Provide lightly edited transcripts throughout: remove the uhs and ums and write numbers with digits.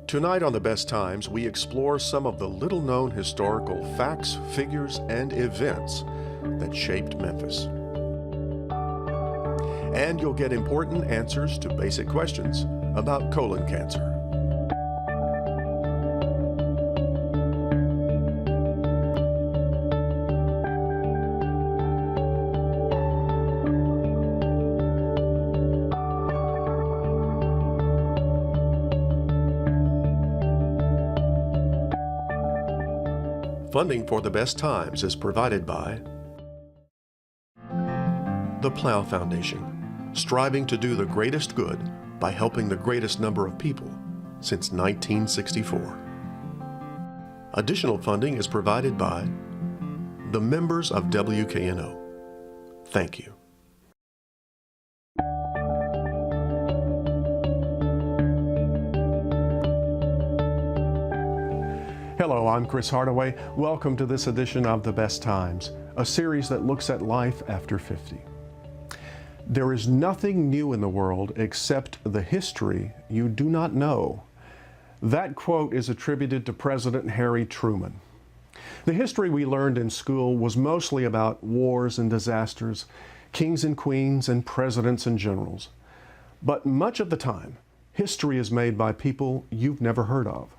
Tonight on The Best Times, we explore some of the little-known historical facts, figures, and events that shaped Memphis. And you'll get important answers to basic questions about colon cancer. Funding for The Best Times is provided by the Plow Foundation, striving to do the greatest good by helping the greatest number of people since 1964. Additional funding is provided by the members of WKNO. Thank you. Hello, I'm Chris Hardaway. Welcome to this edition of The Best Times, a series that looks at life after 50. There is nothing new in the world except the history you do not know. That quote is attributed to President Harry Truman. The history we learned in school was mostly about wars and disasters, kings and queens, and presidents and generals. But much of the time, history is made by people you've never heard of.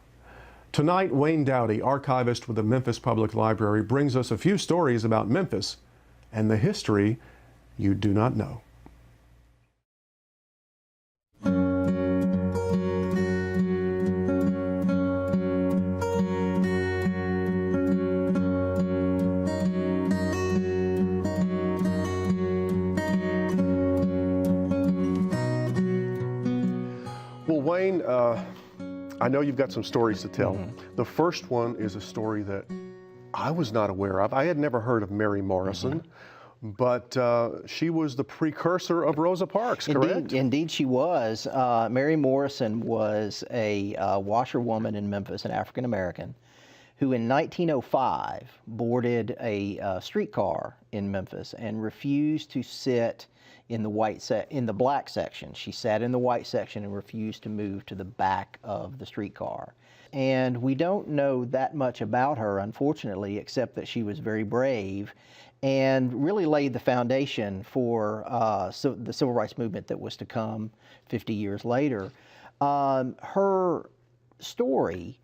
Tonight, Wayne Dowdy, archivist with the Memphis Public Library, brings us a few stories about Memphis and the history you do not know. Well, Wayne, I know you've got some stories to tell. The first one is a story that I was not aware of. I had never heard of Mary Morrison, but she was the precursor of Rosa Parks, correct? Indeed she was. Mary Morrison was a washerwoman in Memphis, an African-American, who in 1905 boarded a streetcar in Memphis and refused to sit in the black section. She sat in the white section and refused to move to the back of the streetcar. And we don't know that much about her, unfortunately, except that she was very brave and really laid the foundation for the civil rights movement that was to come 50 years later. Her story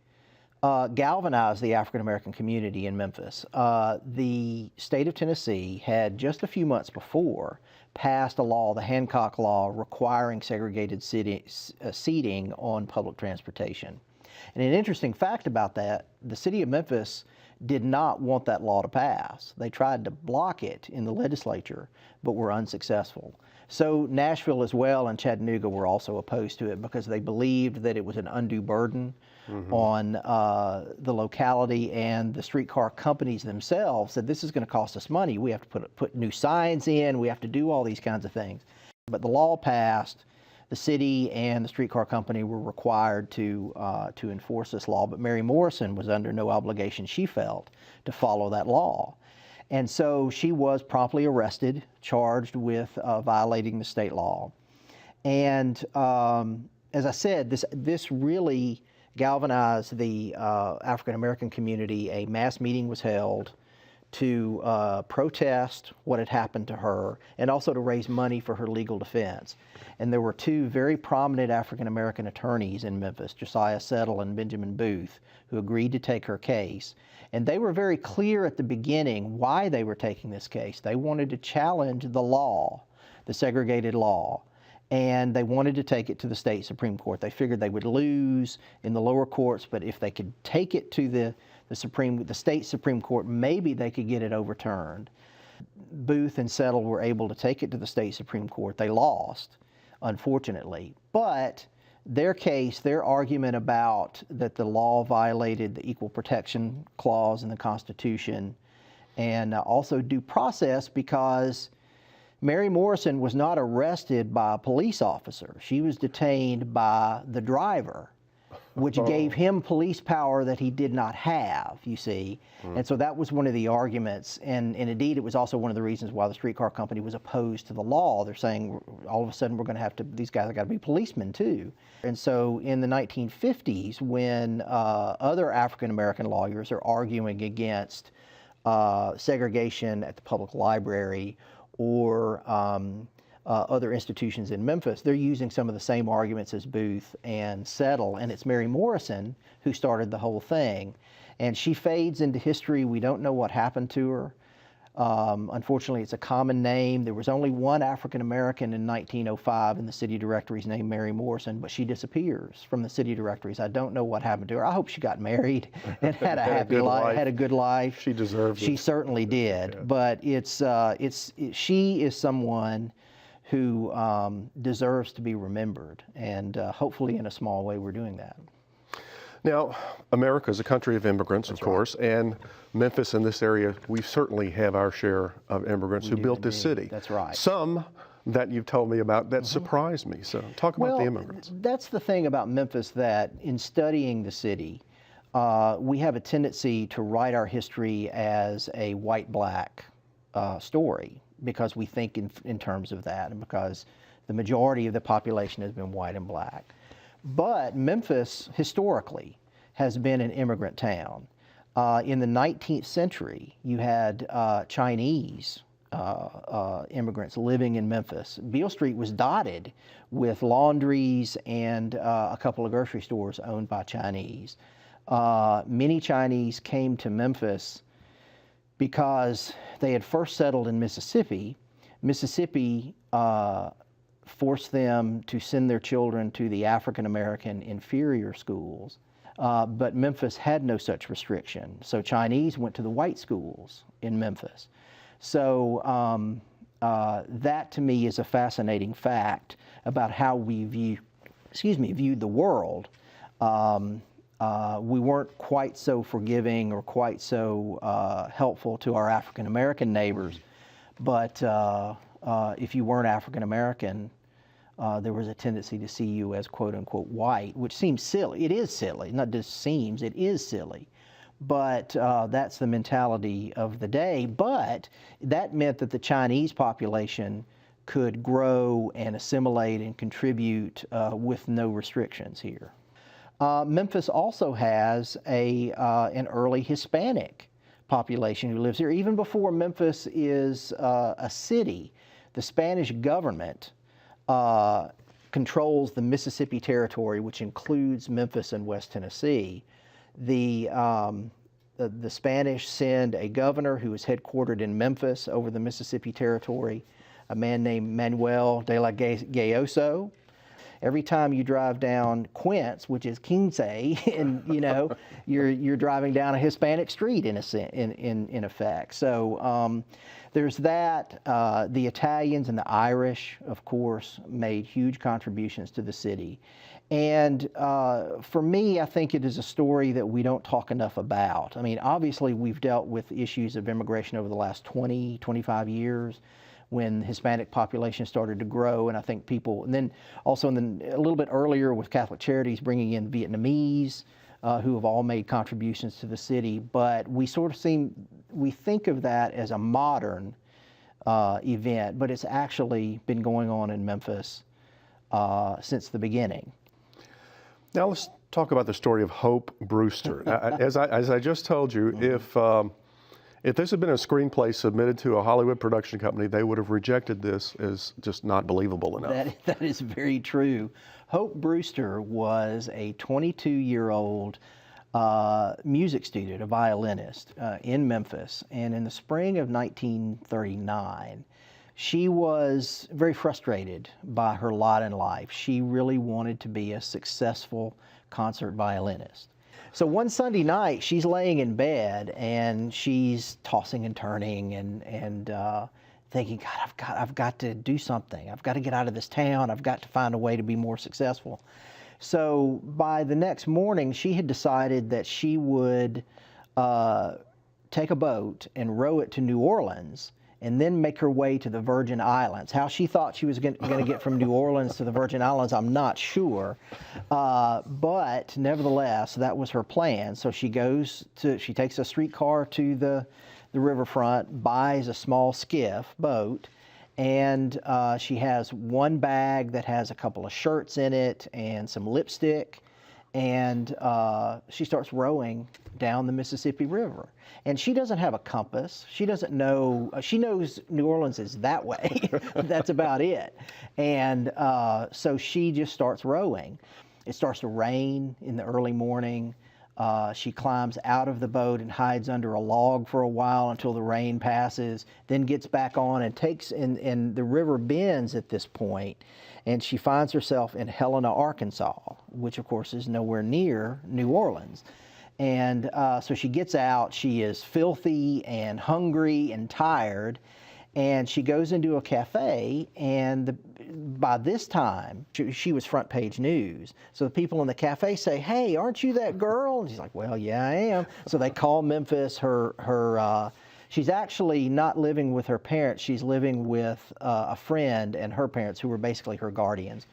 galvanized the African-American community in Memphis. The state of Tennessee had just a few months before passed a law, the Hancock Law, requiring segregated seating on public transportation. And an interesting fact about that, the city of Memphis did not want that law to pass. They tried to block it in the legislature, but were unsuccessful. So Nashville as well and Chattanooga were also opposed to it because they believed that it was an undue burden on the locality, and the streetcar companies themselves said, this is going to cost us money. We have to put new signs in. We have to do all these kinds of things. But the law passed. The city and the streetcar company were required to enforce this law, but Mary Morrison was under no obligation, she felt, to follow that law. And so she was promptly arrested, charged with violating the state law. And as I said, this really galvanized the African-American community. A mass meeting was held to protest what had happened to her and also to raise money for her legal defense. And there were two very prominent African-American attorneys in Memphis, Josiah Settle and Benjamin Booth, who agreed to take her case. And they were very clear at the beginning why they were taking this case. They wanted to challenge the law, the segregated law, and they wanted to take it to the state Supreme Court. They figured they would lose in the lower courts, but if they could take it to the state Supreme Court, maybe they could get it overturned. Booth and Settle were able to take it to the state Supreme Court. They lost, unfortunately, but their case, their argument about that the law violated the Equal Protection Clause in the Constitution and also due process, because Mary Morrison was not arrested by a police officer. She was detained by the driver which gave him police power that he did not have, you see. And so that was one of the arguments, and indeed it was also one of the reasons why the streetcar company was opposed to the law. They're saying all of a sudden we're going to have to, these guys have got to be policemen too. And so in the 1950s, when other African-American lawyers are arguing against segregation at the public library or other institutions in Memphis, they're using some of the same arguments as Booth and Settle, and it's Mary Morrison who started the whole thing. And she fades into history. We don't know what happened to her. Unfortunately, it's a common name. There was only one African-American in 1905 in the city directories named Mary Morrison, but she disappears from the city directories. I don't know what happened to her. I hope she got married and had a happy life, had a good life. She deserved it. She certainly did. Yeah. But she is someone who deserves to be remembered, and hopefully in a small way we're doing that. Now, America is a country of immigrants, of course, and Memphis in this area, we certainly have our share of immigrants who built this city. That's right. Some that you've told me about that surprised me. So talk about the immigrants. That's the thing about Memphis, that in studying the city, we have a tendency to write our history as a white-black story, because we think in terms of that, and because the majority of the population has been white and black. But Memphis, historically, has been an immigrant town. In the 19th century, you had Chinese immigrants living in Memphis. Beale Street was dotted with laundries and a couple of grocery stores owned by Chinese. Many Chinese came to Memphis because they had first settled in Mississippi. Mississippi forced them to send their children to the African-American inferior schools, but Memphis had no such restriction. So Chinese went to the white schools in Memphis. So that to me is a fascinating fact about how we viewed the world. We weren't quite so forgiving or quite so helpful to our African-American neighbors, but if you weren't African-American, there was a tendency to see you as quote-unquote white, which seems silly. It is silly, not just seems, it is silly. But that's the mentality of the day. But that meant that the Chinese population could grow and assimilate and contribute with no restrictions here. Memphis also has an early Hispanic population who lives here. Even before Memphis is a city, the Spanish government controls the Mississippi Territory, which includes Memphis and West Tennessee. The Spanish send a governor who is headquartered in Memphis over the Mississippi Territory, a man named Manuel de la Gayoso. Every time you drive down Quince, which is Quince, and you're driving down a Hispanic street in effect. So there's that. The Italians and the Irish, of course, made huge contributions to the city. And for me, I think it is a story that we don't talk enough about. I mean, obviously, we've dealt with issues of immigration over the last 20, 25 years when the Hispanic population started to grow, and I think people, and then also a little bit earlier with Catholic Charities bringing in Vietnamese, who have all made contributions to the city. But we think of that as a modern event, but it's actually been going on in Memphis since the beginning. Now let's talk about the story of Hope Brewster. As I just told you, if this had been a screenplay submitted to a Hollywood production company, they would have rejected this as just not believable enough. That is very true. Hope Brewster was a 22-year-old music student, a violinist in Memphis, and in the spring of 1939, she was very frustrated by her lot in life. She really wanted to be a successful concert violinist. So one Sunday night, she's laying in bed and she's tossing and turning and thinking, God, I've got to do something. I've got to get out of this town. I've got to find a way to be more successful. So by the next morning, she had decided that she would take a boat and row it to New Orleans and then make her way to the Virgin Islands. How she thought she was going to get from New Orleans to the Virgin Islands, I'm not sure. But nevertheless, that was her plan. So she takes a streetcar to the riverfront, buys a small skiff boat, and she has one bag that has a couple of shirts in it and some lipstick, and she starts rowing down the Mississippi River. And she doesn't have a compass. She doesn't know. She knows New Orleans is that way. That's about it. And so she just starts rowing. It starts to rain in the early morning. She climbs out of the boat and hides under a log for a while until the rain passes, then gets back on and and the river bends at this point, and she finds herself in Helena, Arkansas, which of course is nowhere near New Orleans. And so she gets out. She is filthy and hungry and tired, and she goes into a cafe, and by this time, she was front page news. So the people in the cafe say, "Hey, aren't you that girl?" And she's like, "Well, yeah, I am." So they call Memphis. She's actually not living with her parents. She's living with a friend and her parents, who were basically her guardians.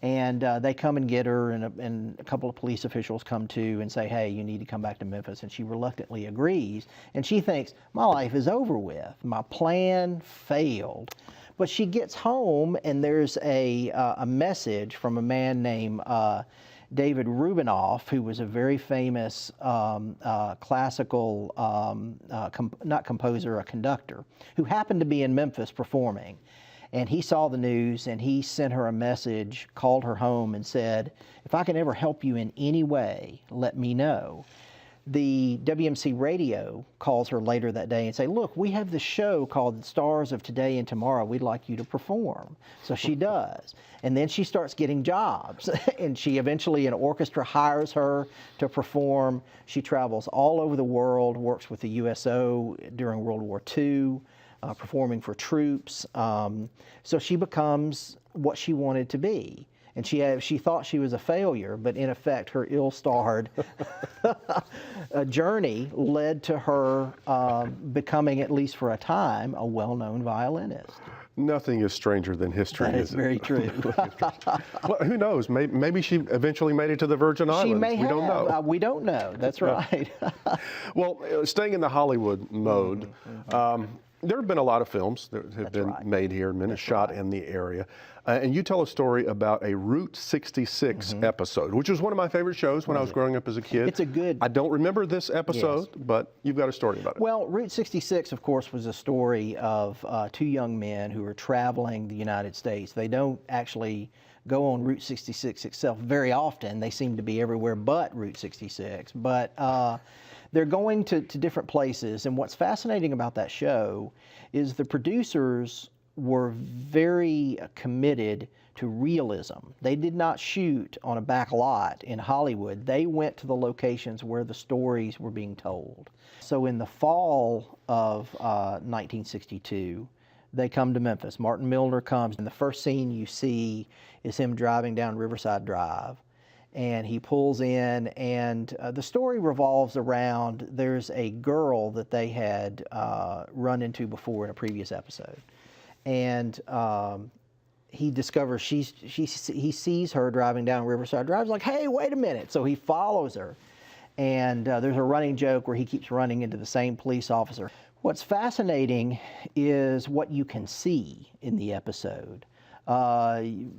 And they come and get her, and a couple of police officials come too and say, "Hey, you need to come back to Memphis." And she reluctantly agrees. And she thinks, my life is over with. My plan failed. But she gets home, and there's a message from a man named David Rubinoff, who was a very famous classical, not composer, a conductor, who happened to be in Memphis performing. And he saw the news, and he sent her a message, called her home, and said, "If I can ever help you in any way, let me know." The WMC radio calls her later that day and say, "Look, we have this show called The Stars of Today and Tomorrow. We'd like you to perform." So she does. And then she starts getting jobs. And she eventually, an orchestra hires her to perform. She travels all over the world, works with the USO during World War II. Performing for troops. So she becomes what she wanted to be. And she thought she was a failure, but in effect, her ill-starred journey led to her becoming, at least for a time, a well-known violinist. Nothing is stranger than history, That is is it? very true. Well, who knows? Maybe she eventually made it to the Virgin Islands. She may have. We don't know. We don't know. That's right. Well, staying in the Hollywood mode, there have been a lot of films that have been made here and been shot in the area. And you tell a story about a Route 66 episode, which was one of my favorite shows when I was growing up as a kid. It's a good... I don't remember this episode, but you've got a story about it. Well, Route 66, of course, was a story of two young men who are traveling the United States. They don't actually go on Route 66 itself very often. They seem to be everywhere but Route 66. But they're going to different places. And what's fascinating about that show is the producers were very committed to realism. They did not shoot on a back lot in Hollywood. They went to the locations where the stories were being told. So in the fall of 1962, they come to Memphis. Martin Milner comes, and the first scene you see is him driving down Riverside Drive. And he pulls in, and the story revolves around, there's a girl that they had run into before in a previous episode. And he discovers he sees her driving down Riverside Drive. He's like, "Hey, wait a minute." So he follows her. And there's a running joke where he keeps running into the same police officer. What's fascinating is what you can see in the episode.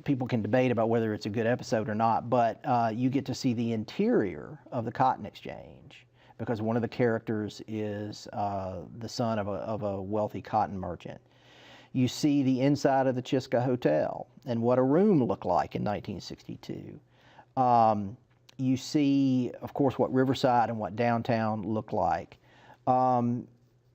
People can debate about whether it's a good episode or not, but you get to see the interior of the cotton exchange, because one of the characters is the son of a wealthy cotton merchant. You see the inside of the Chiska Hotel and what a room looked like in 1962. You see, of course, what Riverside and what downtown looked like.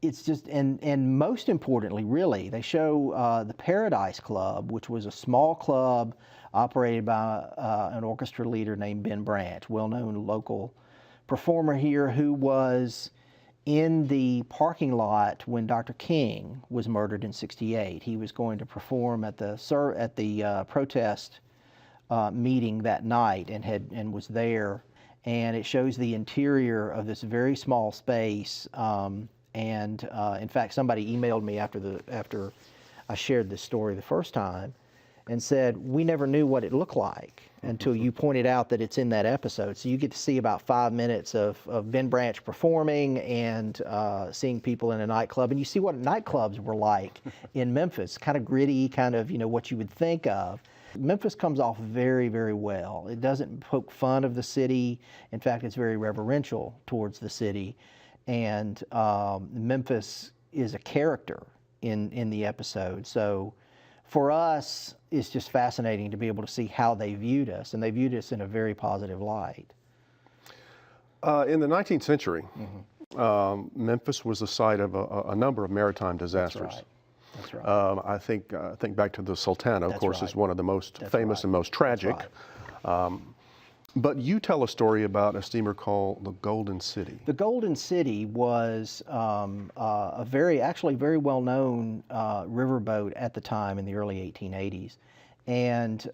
It's just, and most importantly, really, they show the Paradise Club, which was a small club operated by an orchestra leader named Ben Branch, well-known local performer here, who was in the parking lot when Dr. King was murdered in '68. He was going to perform at the protest meeting that night, and was there. And it shows the interior of this very small space. And in fact, somebody emailed me after I shared this story the first time and said, we never knew what it looked like until you pointed out that it's in that episode. So you get to see about 5 minutes of Ben Branch performing and seeing people in a nightclub. And you see what nightclubs were like in Memphis, kind of gritty, kind of, what you would think of. Memphis comes off very, very well. It doesn't poke fun of the city. In fact, it's very reverential towards the city. And Memphis is a character in the episode. So for us, it's just fascinating to be able to see how they viewed us, and they viewed us in a very positive light. In the 19th century, Memphis was the site of a number of maritime disasters. That's right. I think back to the Sultana, of course, is one of the most famous and most tragic. But you tell a story about a steamer called the Golden City. The Golden City was a very well-known riverboat at the time in the early 1880s. And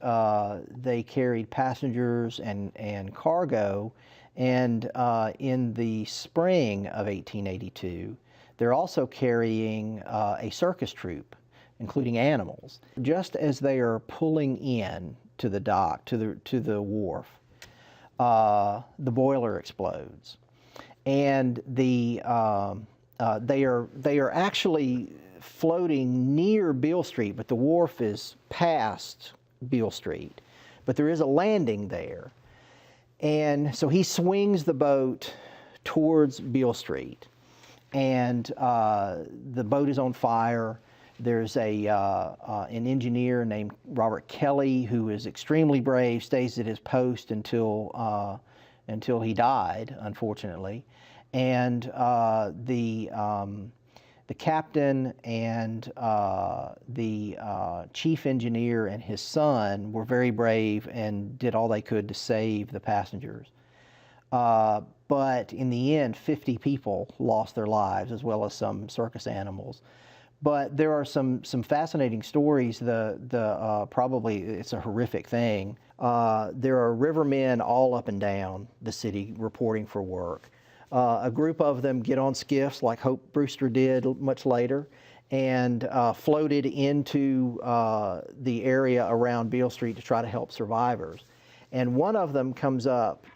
they carried passengers and cargo. And in the spring of 1882, they're also carrying a circus troupe, including animals. Just as they are pulling in to the dock, to the wharf, the boiler explodes, and they are actually floating near Beale Street, but the wharf is past Beale Street, but there is a landing there, and so he swings the boat towards Beale Street, and the boat is on fire. There's an engineer named Robert Kelly who is extremely brave, stays at his post until he died, unfortunately. And the captain and the chief engineer and his son were very brave and did all they could to save the passengers. But in the end, 50 people lost their lives, as well as some circus animals. But there are some fascinating stories. Probably it's a horrific thing. There are rivermen all up and down the city reporting for work. A group of them get on skiffs like Hope Brewster did much later, and floated into the area around Beale Street to try to help survivors. And one of them comes up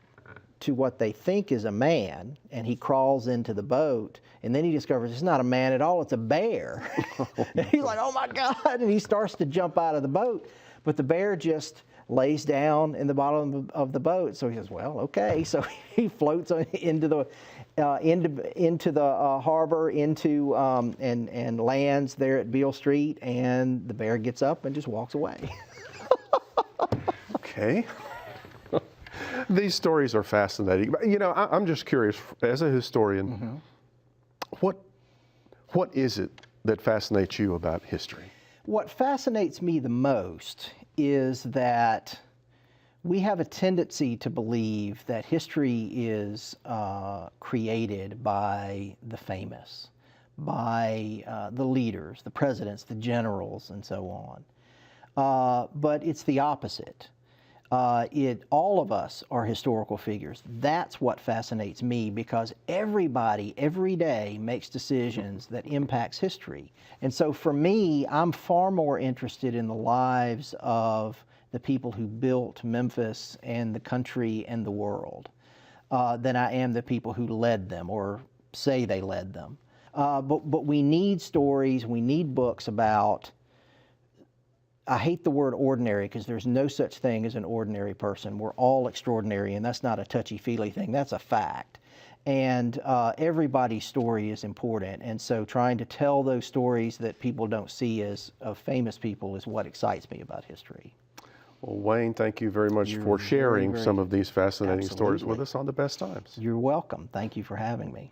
to what they think is a man, and he crawls into the boat, and then he discovers it's not a man at all, it's a bear. And he's like, oh my God, and he starts to jump out of the boat, but the bear just lays down in the bottom of the boat. So he says, well, okay. So he floats into the harbor, and lands there at Beale Street, and the bear gets up and just walks away. Okay. These stories are fascinating. I'm just curious, as a historian, what is it that fascinates you about history? What fascinates me the most is that we have a tendency to believe that history is created by the famous, by the leaders, the presidents, the generals, and so on. But it's the opposite. All of us are historical figures. That's what fascinates me, because everybody, every day, makes decisions that impacts history. And so for me, I'm far more interested in the lives of the people who built Memphis and the country and the world than I am the people who led them or say they led them. But we need stories, we need books about, I hate the word ordinary, because there's no such thing as an ordinary person. We're all extraordinary, and that's not a touchy-feely thing. That's a fact. And everybody's story is important. And so trying to tell those stories that people don't see as of famous people is what excites me about history. Well, Wayne, thank you very much for sharing some of these fascinating stories with us on The Best Times. You're welcome. Thank you for having me.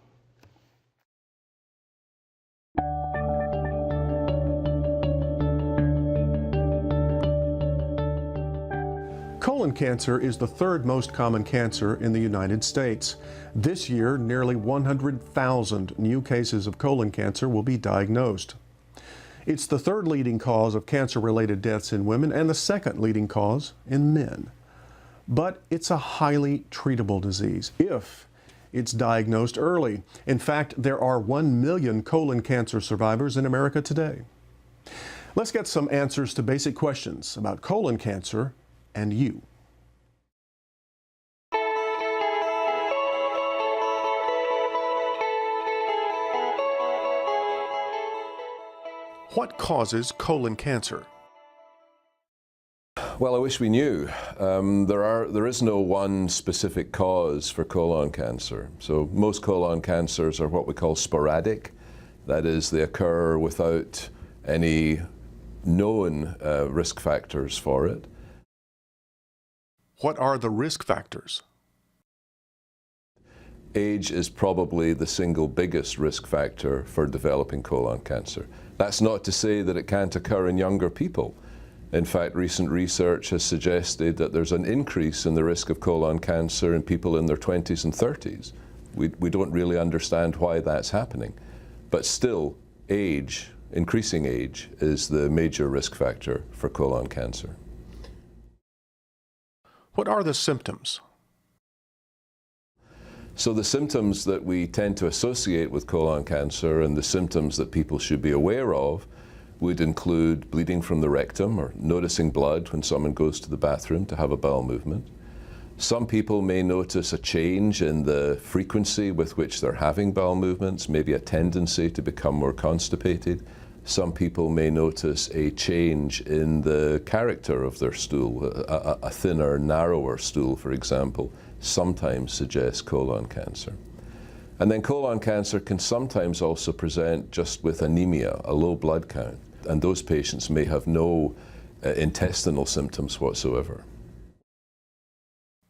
Colon cancer is the third most common cancer in the United States. This year, nearly 100,000 new cases of colon cancer will be diagnosed. It's the third leading cause of cancer-related deaths in women and the second leading cause in men. But it's a highly treatable disease if it's diagnosed early. In fact, there are 1 million colon cancer survivors in America today. Let's get some answers to basic questions about colon cancer and you. What causes colon cancer? Well, I wish we knew. There is no one specific cause for colon cancer. So most colon cancers are what we call sporadic. That is, they occur without any known risk factors for it. What are the risk factors? Age is probably the single biggest risk factor for developing colon cancer. That's not to say that it can't occur in younger people. In fact, recent research has suggested that there's an increase in the risk of colon cancer in people in their 20s and 30s. We don't really understand why that's happening. But still, age, increasing age, is the major risk factor for colon cancer. What are the symptoms? So the symptoms that we tend to associate with colon cancer and the symptoms that people should be aware of would include bleeding from the rectum or noticing blood when someone goes to the bathroom to have a bowel movement. Some people may notice a change in the frequency with which they're having bowel movements, maybe a tendency to become more constipated. Some people may notice a change in the character of their stool. A thinner, narrower stool, for example, sometimes suggests colon cancer. And then colon cancer can sometimes also present just with anemia, a low blood count. And those patients may have no intestinal symptoms whatsoever.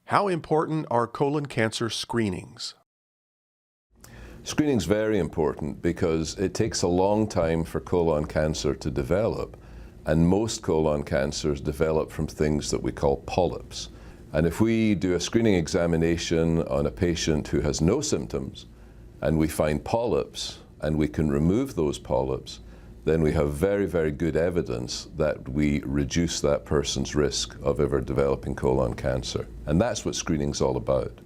How important are colon cancer screenings? Screening is very important because it takes a long time for colon cancer to develop, and most colon cancers develop from things that we call polyps. And if we do a screening examination on a patient who has no symptoms, and we find polyps, and we can remove those polyps, then we have very, very good evidence that we reduce that person's risk of ever developing colon cancer. And that's what screening's all about.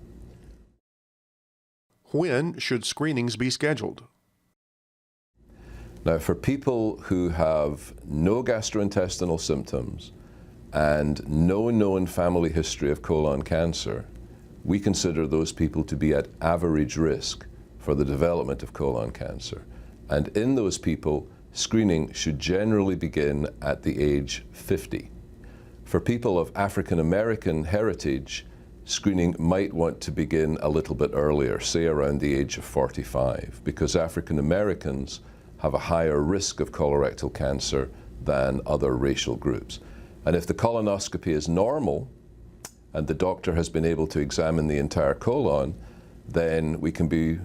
When should screenings be scheduled? Now, for people who have no gastrointestinal symptoms and no known family history of colon cancer, we consider those people to be at average risk for the development of colon cancer. And in those people, screening should generally begin at the age 50. For people of African American heritage, screening might want to begin a little bit earlier, say around the age of 45, because African Americans have a higher risk of colorectal cancer than other racial groups. And if the colonoscopy is normal and the doctor has been able to examine the entire colon, then we can be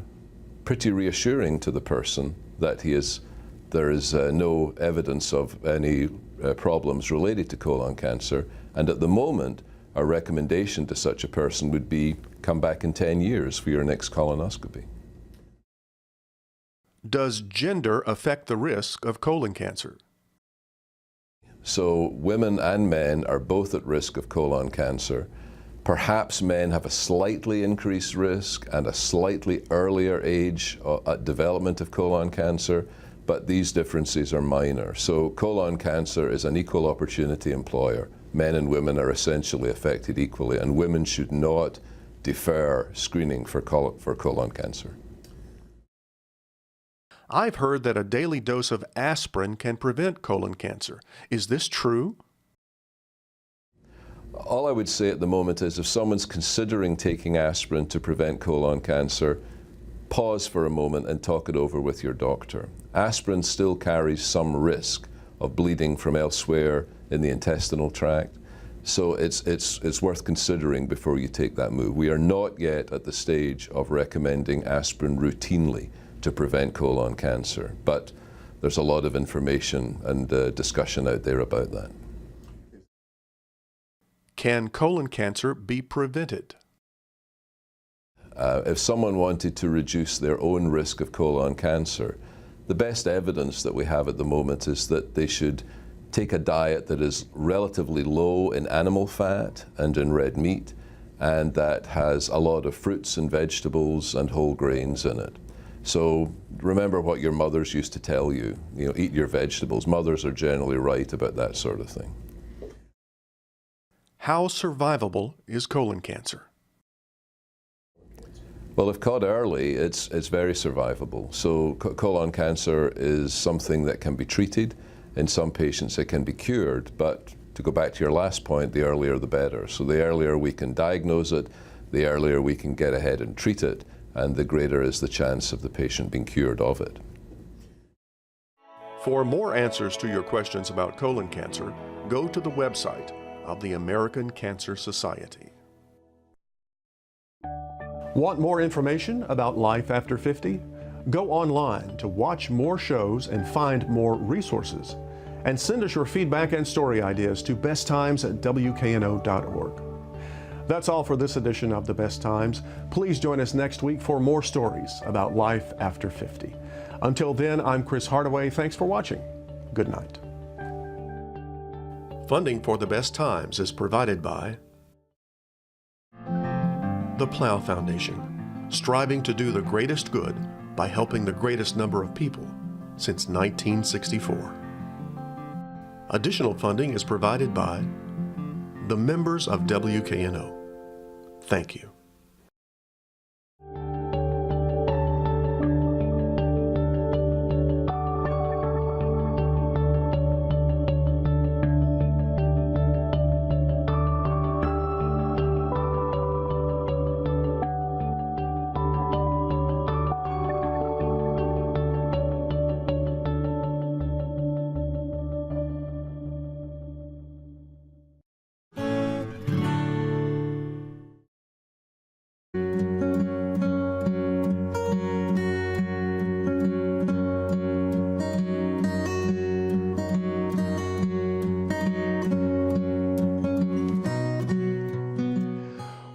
pretty reassuring to the person that there is no evidence of any problems related to colon cancer. And at the moment, our recommendation to such a person would be come back in 10 years for your next colonoscopy. Does gender affect the risk of colon cancer? So women and men are both at risk of colon cancer. Perhaps men have a slightly increased risk and a slightly earlier age at development of colon cancer, but these differences are minor. So colon cancer is an equal opportunity employer. Men and women are essentially affected equally, and women should not defer screening for colon cancer. I've heard that a daily dose of aspirin can prevent colon cancer. Is this true? All I would say at the moment is if someone's considering taking aspirin to prevent colon cancer, pause for a moment and talk it over with your doctor. Aspirin still carries some risk of bleeding from elsewhere in the intestinal tract, so it's worth considering before you take that move. We are not yet at the stage of recommending aspirin routinely to prevent colon cancer, but there's a lot of information and discussion out there about that. Can colon cancer be prevented? If someone wanted to reduce their own risk of colon cancer, the best evidence that we have at the moment is that they should take a diet that is relatively low in animal fat and in red meat, and that has a lot of fruits and vegetables and whole grains in it. So remember what your mothers used to tell you, eat your vegetables. Mothers are generally right about that sort of thing. How survivable is colon cancer? Well, if caught early, it's very survivable. So colon cancer is something that can be treated. In some patients, it can be cured. But to go back to your last point, the earlier the better. So the earlier we can diagnose it, the earlier we can get ahead and treat it, and the greater is the chance of the patient being cured of it. For more answers to your questions about colon cancer, go to the website of the American Cancer Society. Want more information about life after 50? Go online to watch more shows and find more resources. And send us your feedback and story ideas to besttimes@wkno.org. That's all for this edition of The Best Times. Please join us next week for more stories about life after 50. Until then, I'm Chris Hardaway. Thanks for watching. Good night. Funding for The Best Times is provided by the Plow Foundation, striving to do the greatest good by helping the greatest number of people since 1964. Additional funding is provided by the members of WKNO. Thank you.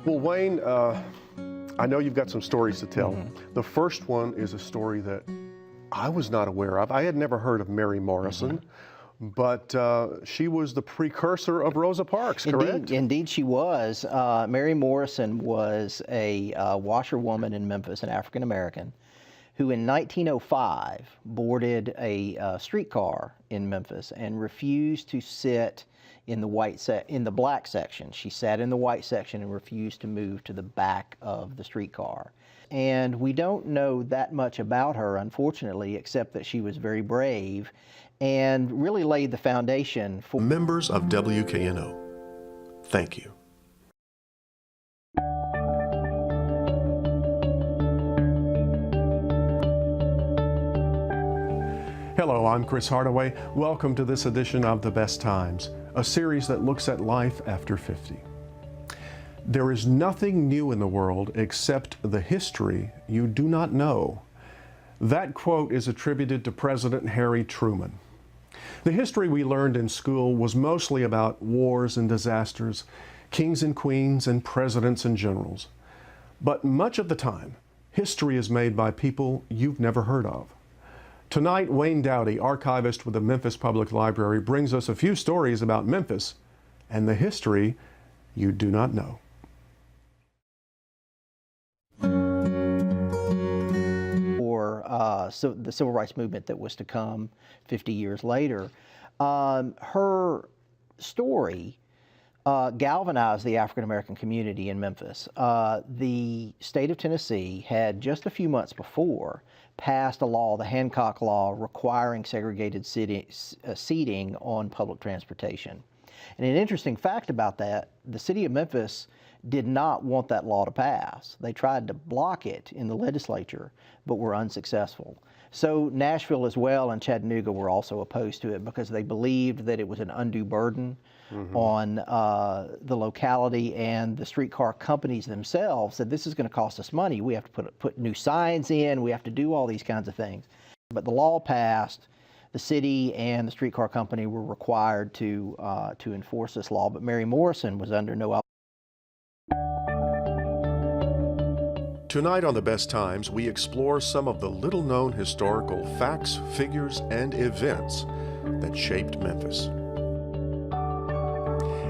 Well, Wayne, I know you've got some stories to tell. The first one is a story that I was not aware of. I had never heard of Mary Morrison, but she was the precursor of Rosa Parks, correct? Indeed she was. Mary Morrison was a washerwoman in Memphis, an African American, who in 1905 boarded a streetcar in Memphis and refused to sit in the black section. She sat in the white section and refused to move to the back of the streetcar. And we don't know that much about her, unfortunately, except that she was very brave and really laid the foundation for members of WKNO. Thank you. Hello, I'm Chris Hardaway. Welcome to this edition of The Best Times, a series that looks at life after 50. There is nothing new in the world except the history you do not know. That quote is attributed to President Harry Truman. The history we learned in school was mostly about wars and disasters, kings and queens, and presidents and generals. But much of the time, history is made by people you've never heard of. Tonight, Wayne Dowdy, archivist with the Memphis Public Library, brings us a few stories about Memphis and the history you do not know. So the civil rights movement that was to come 50 years later. Her story galvanized the African American community in Memphis. The state of Tennessee had just a few months before passed a law, the Hancock Law, requiring segregated seating on public transportation. And an interesting fact about that, the city of Memphis did not want that law to pass. They tried to block it in the legislature, but were unsuccessful. So Nashville as well and Chattanooga were also opposed to it because they believed that it was an undue burden on the locality, and the streetcar companies themselves said, this is going to cost us money. We have to put new signs in. We have to do all these kinds of things. But the law passed. The city and the streetcar company were required to enforce this law, but Mary Morrison was under no obligation. Tonight on The Best Times, we explore some of the little-known historical facts, figures, and events that shaped Memphis.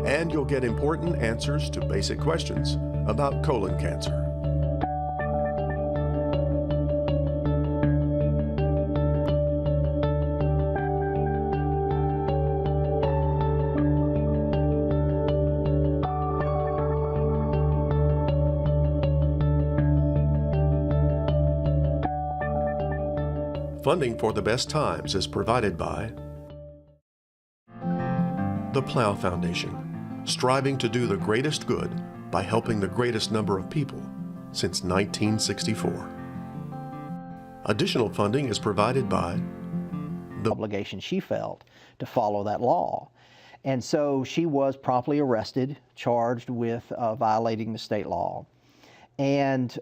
And you'll get important answers to basic questions about colon cancer. Funding for the Best Times is provided by the Plow Foundation, striving to do the greatest good by helping the greatest number of people since 1964. Additional funding is provided by the obligation she felt to follow that law. And so she was promptly arrested, charged with violating the state law. And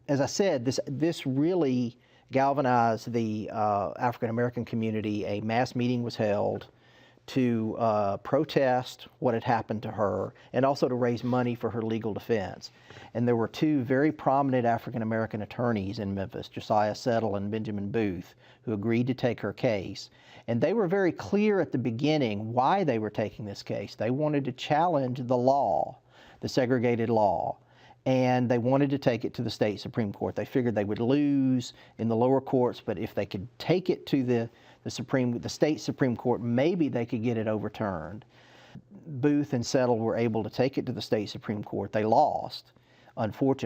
as I said, this really galvanized the African American community. A mass meeting was held to protest what had happened to her and also to raise money for her legal defense. And there were two very prominent African American attorneys in Memphis, Josiah Settle and Benjamin Booth, who agreed to take her case. And they were very clear at the beginning why they were taking this case. They wanted to challenge the law, the segregated law, and they wanted to take it to the state Supreme Court. They figured they would lose in the lower courts, but if they could take it to the state Supreme Court, maybe they could get it overturned. Booth and Settle were able to take it to the state Supreme Court. They lost, unfortunately.